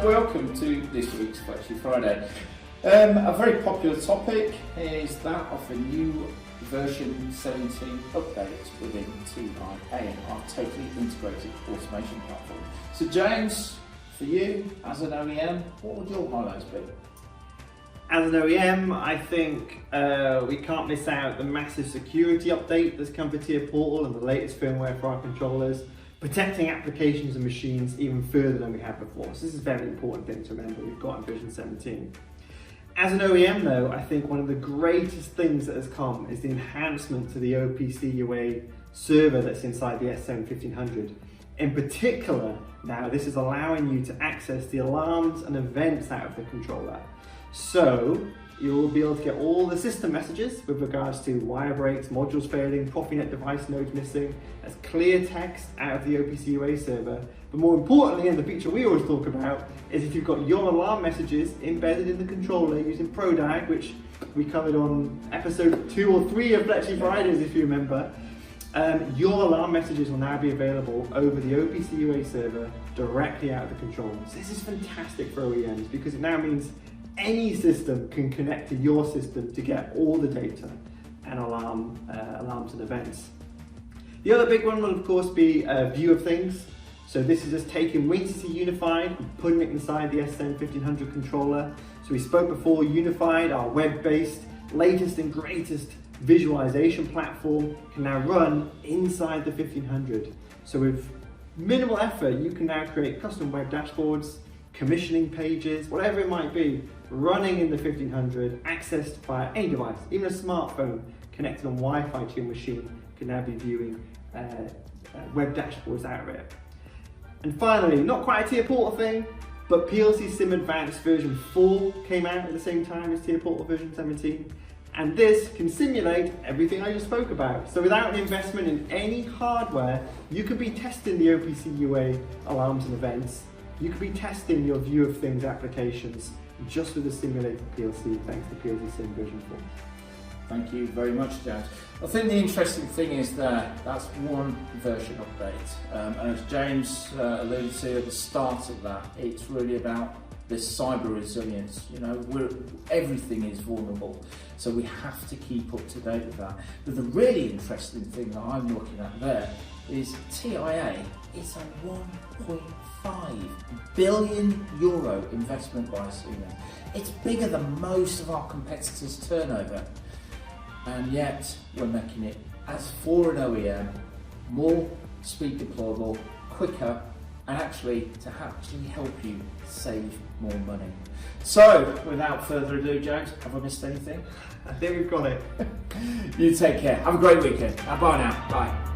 welcome to this week's FletchyFriday. A very popular topic is that of the new version 17 updates within TIA, our totally integrated automation platform. So James, for you, as an OEM, what would your highlights be? As an OEM, I think we can't miss out the massive security update that's come for TIA Portal and the latest firmware for our controllers, protecting applications and machines even further than we had before. So this is a very important thing to remember we've got in version 17. As an OEM though, I think one of the greatest things that has come is the enhancement to the OPCUA server that's inside the SM1500. In particular, now this is allowing you to access the alarms and events out of the controller. So you'll be able to get all the system messages with regards to wire breaks, modules failing, Profinet device nodes missing, as clear text out of the OPCUA server. But more importantly, and the feature we always talk about, is if you've got your alarm messages embedded in the controller using ProDag, which we covered on episode 2 or 3 of FletchyFridays if you remember, your alarm messages will now be available over the OPCUA server directly out of the controller. So this is fantastic for OEMs because it now means any system can connect to your system to get all the data and alarms and events. The other big one will of course be view of things. So this is just taking WinCC Unified and putting it inside the SM1500 controller. So we spoke before, Unified, our web-based, latest and greatest visualization platform, can now run inside the 1500. So with minimal effort, you can now create custom web dashboards, commissioning pages, whatever it might be, running in the 1500, accessed via any device, even a smartphone connected on Wi-Fi to your machine can now be viewing web dashboards out of it. And finally, not quite a TIA Portal thing, but PLC Sim Advanced version 4 came out at the same time as TIA Portal version 17. And this can simulate everything I just spoke about. So without an investment in any hardware, you could be testing the OPCUA alarms and events. You could be testing your view of things applications just with a simulated PLC thanks to PLC Sim version 4. Thank you very much, James. I think the interesting thing is that that's one version update. And as James alluded to at the start of that, it's really about this cyber resilience. You know, everything is vulnerable, so we have to keep up to date with that. But the really interesting thing that I'm looking at there is TIA is a 1.5 billion euro investment by Siemens. It's bigger than most of our competitors' turnover. And yet we're making it, as for an OEM, more speed deployable, quicker, and actually to help you save more money. So, without further ado, James, have I missed anything? I think we've got it. You take care. Have a great weekend. Bye now. Bye.